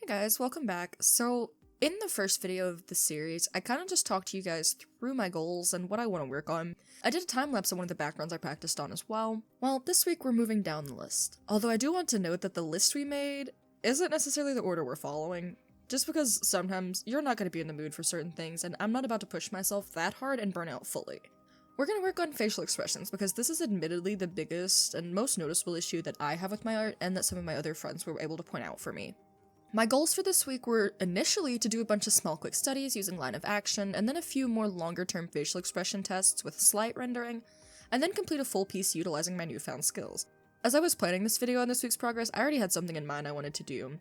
Guys, welcome back. So, in the first video of the series, I kind of just talked to you guys through my goals and what I want to work on. I did a time-lapse on one of the backgrounds I practiced on as well. Well, this week we're moving down the list. Although I do want to note that the list we made isn't necessarily the order we're following, just because sometimes you're not going to be in the mood for certain things, and I'm not about to push myself that hard and burn out fully. We're going to work on facial expressions, because this is admittedly the biggest and most noticeable issue that I have with my art, and that some of my other friends were able to point out for me. My goals for this week were initially to do a bunch of small quick studies using line of action, and then a few more longer term facial expression tests with slight rendering, and then complete a full piece utilizing my newfound skills. As I was planning this video on this week's progress, I already had something in mind I wanted to do.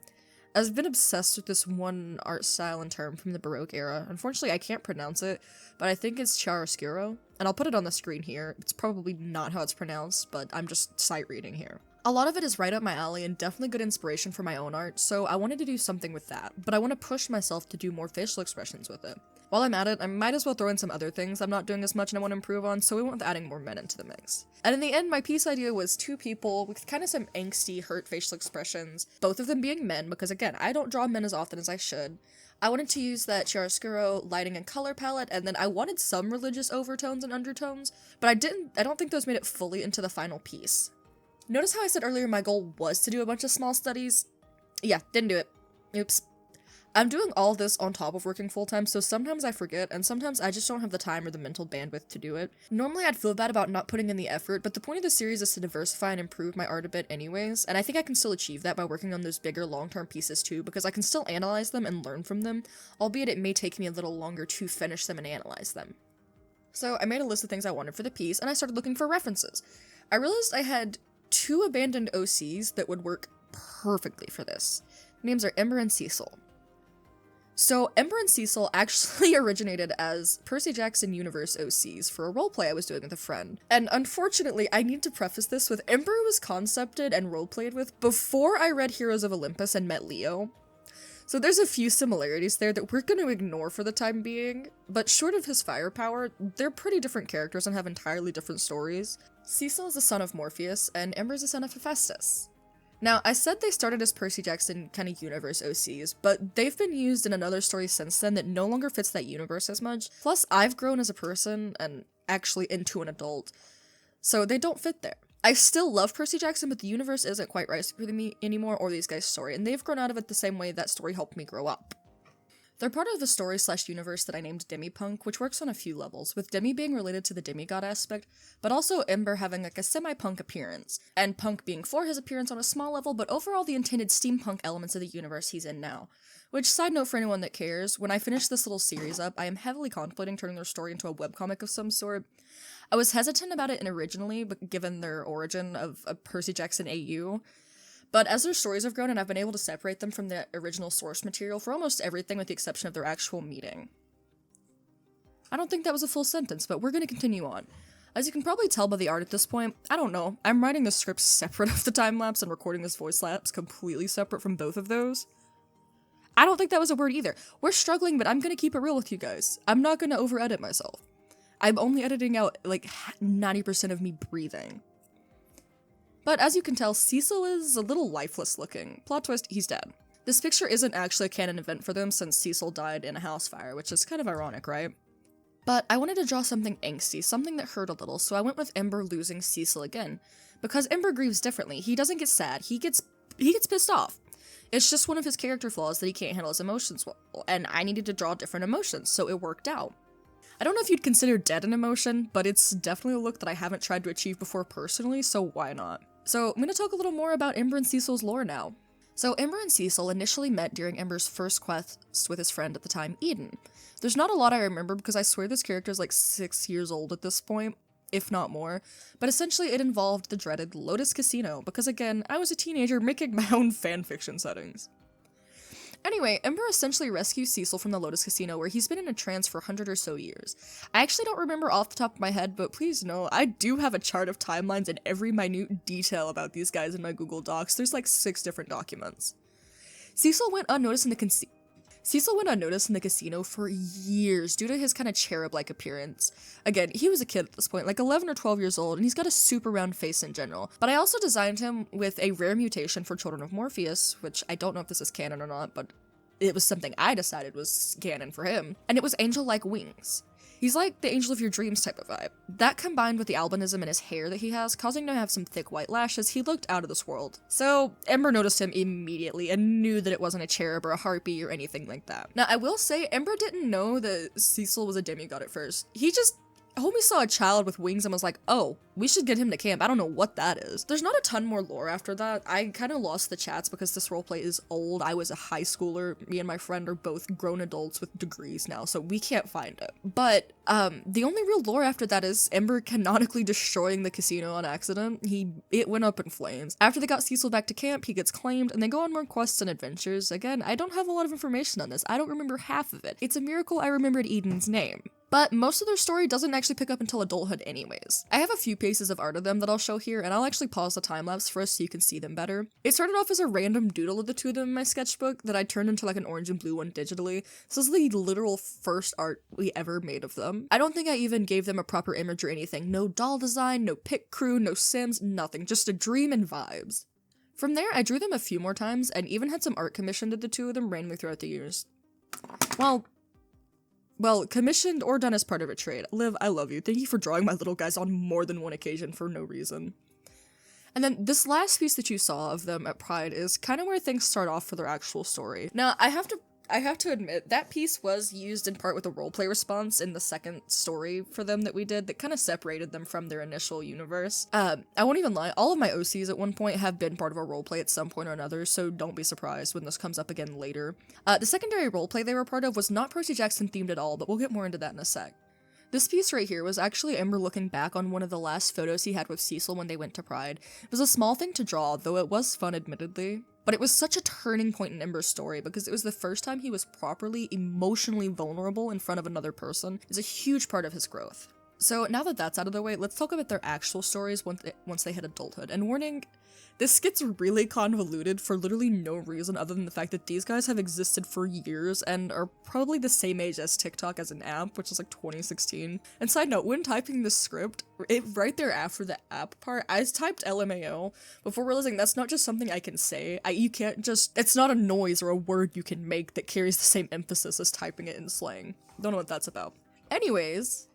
I've been obsessed with this one art style and term from the Baroque era. Unfortunately, I can't pronounce it, but I think it's chiaroscuro, and I'll put it on the screen here. It's probably not how it's pronounced, but I'm just sight reading here. A lot of it is right up my alley and definitely good inspiration for my own art, so I wanted to do something with that, but I want to push myself to do more facial expressions with it. While I'm at it, I might as well throw in some other things I'm not doing as much and I want to improve on, so we went with adding more men into the mix. And in the end, my piece idea was two people with kind of some angsty, hurt facial expressions, both of them being men, because again, I don't draw men as often as I should. I wanted to use that chiaroscuro lighting and color palette, and then I wanted some religious overtones and undertones, but I don't think those made it fully into the final piece. Notice how I said earlier my goal was to do a bunch of small studies? Yeah, didn't do it. Oops. I'm doing all this on top of working full-time, so sometimes I forget, and sometimes I just don't have the time or the mental bandwidth to do it. Normally I'd feel bad about not putting in the effort, but the point of the series is to diversify and improve my art a bit anyways, and I think I can still achieve that by working on those bigger long-term pieces too, because I can still analyze them and learn from them, albeit it may take me a little longer to finish them and analyze them. So I made a list of things I wanted for the piece, and I started looking for references. I realized I had two abandoned OCs that would work perfectly for this. Names are Ember and Cecil. So Ember and Cecil actually originated as Percy Jackson Universe OCs for a roleplay I was doing with a friend. And unfortunately, I need to preface this with Ember was concepted and roleplayed with before I read Heroes of Olympus and met Leo. So there's a few similarities there that we're going to ignore for the time being, but short of his firepower, they're pretty different characters and have entirely different stories. Cecil is the son of Morpheus, and Ember is the son of Hephaestus. Now, I said they started as Percy Jackson kind of universe OCs, but they've been used in another story since then that no longer fits that universe as much. Plus, I've grown as a person, and actually into an adult, so they don't fit there. I still love Percy Jackson, but the universe isn't quite right for me anymore, or these guys' story, and they've grown out of it the same way that story helped me grow up. They're part of the story/universe that I named Demipunk, which works on a few levels, with Demi being related to the demigod aspect, but also Ember having like a semi-punk appearance, and punk being for his appearance on a small level, but overall the intended steampunk elements of the universe he's in now. Which, side note for anyone that cares, when I finish this little series up, I am heavily contemplating turning their story into a webcomic of some sort. I was hesitant about it originally, but given their origin of a Percy Jackson AU, but as their stories have grown and I've been able to separate them from the original source material for almost everything with the exception of their actual meeting. I don't think that was a full sentence, but we're going to continue on. As you can probably tell by the art at this point, I don't know, I'm writing the script separate of the time-lapse and recording this voice lapse completely separate from both of those. I don't think that was a word either. We're struggling, but I'm going to keep it real with you guys. I'm not going to over-edit myself. I'm only editing out like 90% of me breathing. But as you can tell, Cecil is a little lifeless looking. Plot twist, he's dead. This picture isn't actually a canon event for them since Cecil died in a house fire, which is kind of ironic, right? But I wanted to draw something angsty, something that hurt a little, so I went with Ember losing Cecil again. Because Ember grieves differently. He doesn't get sad, he gets pissed off. It's just one of his character flaws that he can't handle his emotions well, and I needed to draw different emotions, so it worked out. I don't know if you'd consider dead an emotion, but it's definitely a look that I haven't tried to achieve before personally, so why not? So I'm going to talk a little more about Ember and Cecil's lore now. So Ember and Cecil initially met during Ember's first quest with his friend at the time, Eden. There's not a lot I remember because I swear this character is like 6 years old at this point, if not more, but essentially it involved the dreaded Lotus Casino, because again, I was a teenager making my own fanfiction settings. Anyway, Ember essentially rescues Cecil from the Lotus Casino where he's been in a trance for 100 or so years. I actually don't remember off the top of my head, but please know, I do have a chart of timelines and every minute detail about these guys in my Google Docs. There's like 6 different documents. Cecil went unnoticed in the Cecil went unnoticed in the casino for years due to his kind of cherub-like appearance. Again, he was a kid at this point, like 11 or 12 years old, and he's got a super round face in general. But I also designed him with a rare mutation for Children of Morpheus, which I don't know if this is canon or not, but it was something I decided was canon for him, and it was angel-like wings. He's like the angel of your dreams type of vibe. That combined with the albinism in his hair that he has, causing him to have some thick white lashes, he looked out of this world. So Ember noticed him immediately and knew that it wasn't a cherub or a harpy or anything like that. Now I will say, Ember didn't know that Cecil was a demigod at first. Homie saw a child with wings and was like, oh, we should get him to camp. I don't know what that is. There's not a ton more lore after that. I kind of lost the chats because this roleplay is old. I was a high schooler. Me and my friend are both grown adults with degrees now, so we can't find it. But the only real lore after that is Ember canonically destroying the casino on accident. It went up in flames. After they got Cecil back to camp, he gets claimed, and they go on more quests and adventures. Again, I don't have a lot of information on this. I don't remember half of it. It's a miracle I remembered Eden's name. But most of their story doesn't actually pick up until adulthood anyways. I have a few pieces of art of them that I'll show here, and I'll actually pause the time-lapse for us so you can see them better. It started off as a random doodle of the two of them in my sketchbook that I turned into like an orange and blue one digitally. This is the literal first art we ever made of them. I don't think I even gave them a proper image or anything. No doll design, no pic crew, no sims, nothing. Just a dream and vibes. From there, I drew them a few more times, and even had some art commissioned to the two of them randomly throughout the years. Well, commissioned or done as part of a trade. Liv, I love you. Thank you for drawing my little guys on more than one occasion for no reason. And then this last piece that you saw of them at Pride is kind of where things start off for their actual story. Now, I have to admit, that piece was used in part with a roleplay response in the second story for them that we did that kind of separated them from their initial universe. I won't even lie, all of my OCs at one point have been part of a roleplay at some point or another, so don't be surprised when this comes up again later. The secondary roleplay they were part of was not Percy Jackson themed at all, but we'll get more into that in a sec. This piece right here was actually Ember looking back on one of the last photos he had with Cecil when they went to Pride. It was a small thing to draw, though it was fun admittedly. But it was such a turning point in Ember's story because it was the first time he was properly emotionally vulnerable in front of another person. It's a huge part of his growth. So now that that's out of the way, let's talk about their actual stories once they hit adulthood. And warning, this gets really convoluted for literally no reason other than the fact that these guys have existed for years and are probably the same age as TikTok as an app, which is like 2016. And side note, when typing this script, right there after the app part, I typed LMAO before realizing that's not just something I can say. It's not a noise or a word you can make that carries the same emphasis as typing it in slang. Don't know what that's about. Anyways,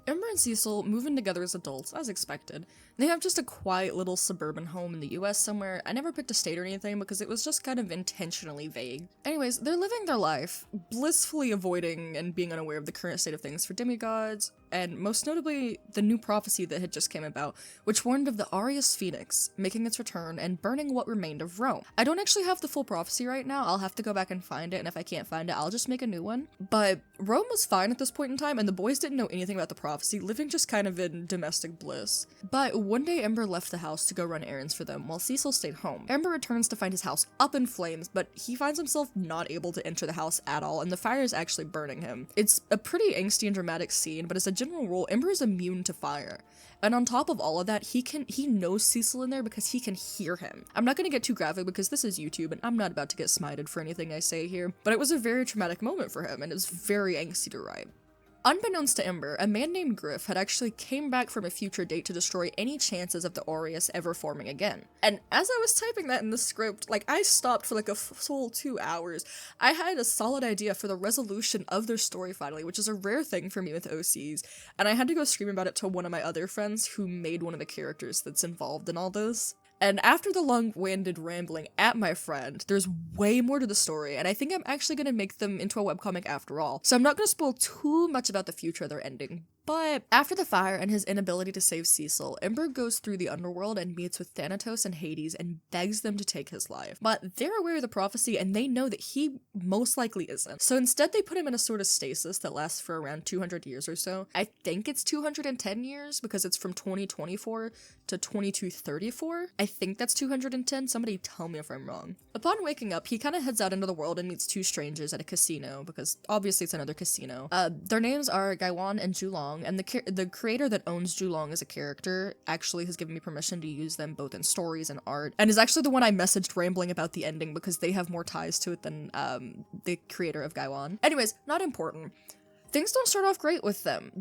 Ember and Cecil move in together as adults, as expected. They have just a quiet little suburban home in the US somewhere. I never picked a state or anything because it was just kind of intentionally vague. Anyways, they're living their life, blissfully avoiding and being unaware of the current state of things for demigods, and most notably, the new prophecy that had just came about, which warned of the Aureus Phoenix making its return and burning what remained of Rome. I don't actually have the full prophecy right now, I'll have to go back and find it, and if I can't find it, I'll just make a new one. But Rome was fine at this point in time, and the boys didn't know anything about the prophecy, living just kind of in domestic bliss. But one day Ember left the house to go run errands for them, while Cecil stayed home. Ember returns to find his house up in flames, but he finds himself not able to enter the house at all, and the fire is actually burning him. It's a pretty angsty and dramatic scene, but as a general rule, Ember is immune to fire. And on top of all of that, he knows Cecil in there because he can hear him. I'm not gonna get too graphic because this is YouTube and I'm not about to get smited for anything I say here, but it was a very traumatic moment for him and it was very angsty to write. Unbeknownst to Ember, a man named Griff had actually came back from a future date to destroy any chances of the Aureus ever forming again. And as I was typing that in the script, I stopped for a full 2 hours. I had a solid idea for the resolution of their story finally, which is a rare thing for me with OCs, and I had to go scream about it to one of my other friends who made one of the characters that's involved in all this. And after the long-winded rambling at my friend, there's way more to the story, and I think I'm actually going to make them into a webcomic after all. So I'm not going to spoil too much about the future of their ending. But after the fire and his inability to save Cecil, Ember goes through the underworld and meets with Thanatos and Hades and begs them to take his life. But they're aware of the prophecy and they know that he most likely isn't. So instead they put him in a sort of stasis that lasts for around 200 years or so. I think it's 210 years because it's from 2024 to 2234. I think that's 210. Somebody tell me if I'm wrong. Upon waking up, he kind of heads out into the world and meets two strangers at a casino because obviously it's another casino. Their names are Gaiwan and Julong. Julong, and the creator that owns Julong as a character actually has given me permission to use them both in stories and art, and is actually the one I messaged rambling about the ending because they have more ties to it than the creator of Gaiwan. Anyways, not important. Things don't start off great with them.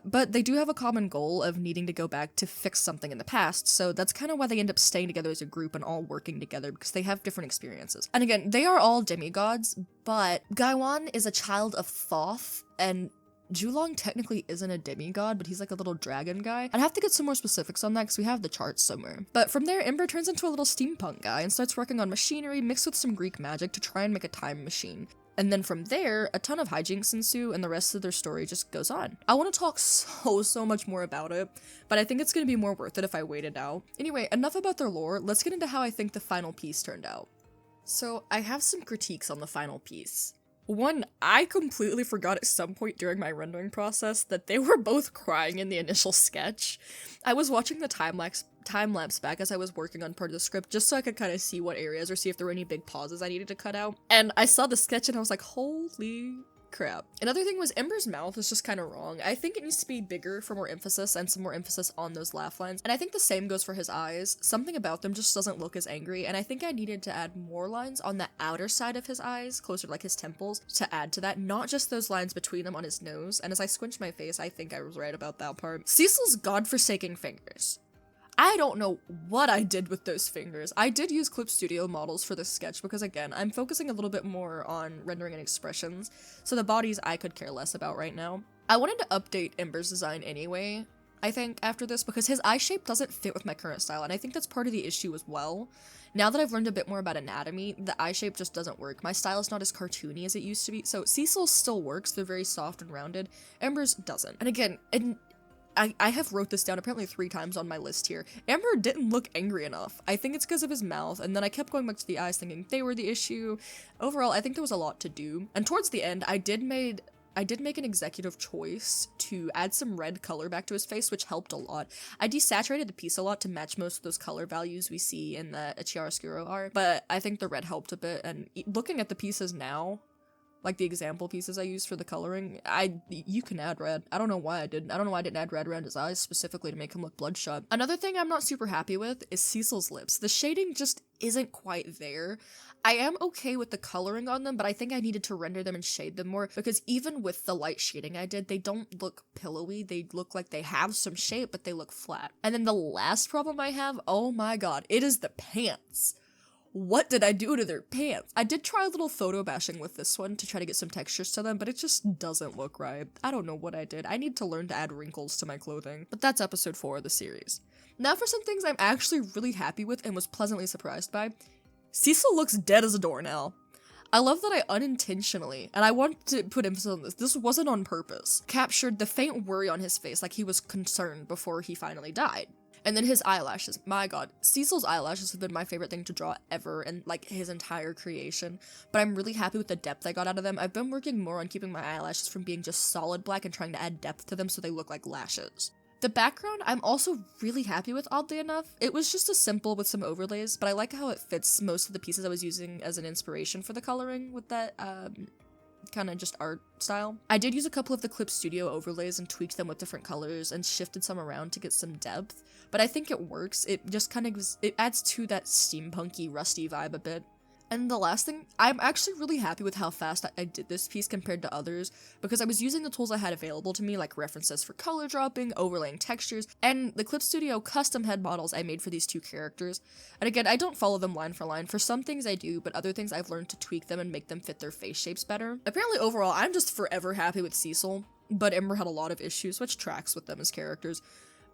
But they do have a common goal of needing to go back to fix something in the past, so that's kind of why they end up staying together as a group and all working together, because they have different experiences. And again, they are all demigods, but Gaiwan is a child of Thoth, and Julong technically isn't a demigod, but he's like a little dragon guy. I'd have to get some more specifics on that because we have the charts somewhere. But from there, Ember turns into a little steampunk guy and starts working on machinery mixed with some Greek magic to try and make a time machine. And then from there, a ton of hijinks ensue and the rest of their story just goes on. I want to talk so much more about it, but I think it's going to be more worth it if I wait it out. Anyway, enough about their lore, let's get into how I think the final piece turned out. So, I have some critiques on the final piece. One, I completely forgot at some point during my rendering process that they were both crying in the initial sketch. I was watching the time-lapse back as I was working on part of the script just so I could kind of see what areas or see if there were any big pauses I needed to cut out. And I saw the sketch and I was like, holy crap. Another thing was Ember's mouth is just kind of wrong. I think it needs to be bigger for more emphasis and some more emphasis on those laugh lines. And I think the same goes for his eyes. Something about them just doesn't look as angry, and I think I needed to add more lines on the outer side of his eyes, closer to like his temples, to add to that, not just those lines between them on his nose. And as I squinched my face, I think I was right about that part. Cecil's godforsaken fingers. I don't know what I did with those fingers. I did use Clip Studio models for this sketch because, again, I'm focusing a little bit more on rendering and expressions, so the bodies I could care less about right now. I wanted to update Ember's design anyway, I think, after this, because his eye shape doesn't fit with my current style, and I think that's part of the issue as well. Now that I've learned a bit more about anatomy, the eye shape just doesn't work. My style is not as cartoony as it used to be, so Cecil's still works, they're very soft and rounded. Ember's doesn't. And again, I have wrote this down apparently 3 times on my list here. Ember didn't look angry enough. I think it's because of his mouth, and then I kept going back to the eyes thinking they were the issue. Overall, I think there was a lot to do. And towards the end, I did make an executive choice to add some red color back to his face, which helped a lot. I desaturated the piece a lot to match most of those color values we see in the chiaroscuro art, but I think the red helped a bit, and looking at the pieces now, like the example pieces I used for the coloring, you can add red. I don't know why I didn't. I don't know why I didn't add red around his eyes specifically to make him look bloodshot. Another thing I'm not super happy with is Cecil's lips. The shading just isn't quite there. I am okay with the coloring on them, but I think I needed to render them and shade them more, because even with the light shading I did, they don't look pillowy. They look like they have some shape, but they look flat. And then the last problem I have, oh my god, it is the pants. What did I do to their pants? I did try a little photo bashing with this one to try to get some textures to them, but it just doesn't look right. I don't know what I did. I need to learn to add wrinkles to my clothing. But that's episode 4 of the series. Now for some things I'm actually really happy with and was pleasantly surprised by. Cecil looks dead as a doornail. I love that I unintentionally, and I want to put emphasis on this wasn't on purpose, captured the faint worry on his face like he was concerned before he finally died. And then his eyelashes, my god, Cecil's eyelashes have been my favorite thing to draw ever in like his entire creation, but I'm really happy with the depth I got out of them. I've been working more on keeping my eyelashes from being just solid black and trying to add depth to them so they look like lashes. The background I'm also really happy with, oddly enough. It was just a simple with some overlays, but I like how it fits most of the pieces I was using as an inspiration for the coloring with that kind of just art style. I did use a couple of the Clip Studio overlays and tweaked them with different colors and shifted some around to get some depth, but I think it works. It just kind of it adds to that steampunky, rusty vibe a bit. And the last thing, I'm actually really happy with how fast I did this piece compared to others, because I was using the tools I had available to me, like references for color dropping, overlaying textures, and the Clip Studio custom head models I made for these 2 characters. And again, I don't follow them line for line. For some things I do, but other things I've learned to tweak them and make them fit their face shapes better. Apparently overall, I'm just forever happy with Cecil, but Ember had a lot of issues, which tracks with them as characters.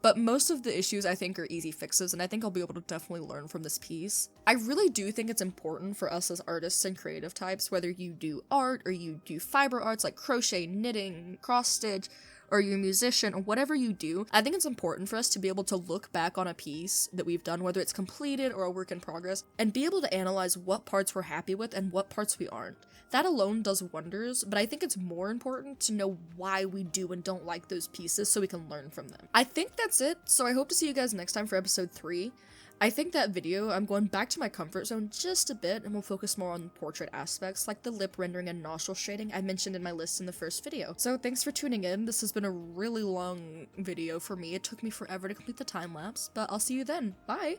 But most of the issues I think are easy fixes, and I think I'll be able to definitely learn from this piece. I really do think it's important for us as artists and creative types, whether you do art or you do fiber arts like crochet, knitting, cross stitch, or you're a musician, or whatever you do, I think it's important for us to be able to look back on a piece that we've done, whether it's completed or a work in progress, and be able to analyze what parts we're happy with and what parts we aren't. That alone does wonders, but I think it's more important to know why we do and don't like those pieces so we can learn from them. I think that's it, so I hope to see you guys next time for episode 3. I think that video, I'm going back to my comfort zone just a bit and we'll focus more on portrait aspects like the lip rendering and nostril shading I mentioned in my list in the first video. So thanks for tuning in. This has been a really long video for me. It took me forever to complete the time lapse, but I'll see you then. Bye!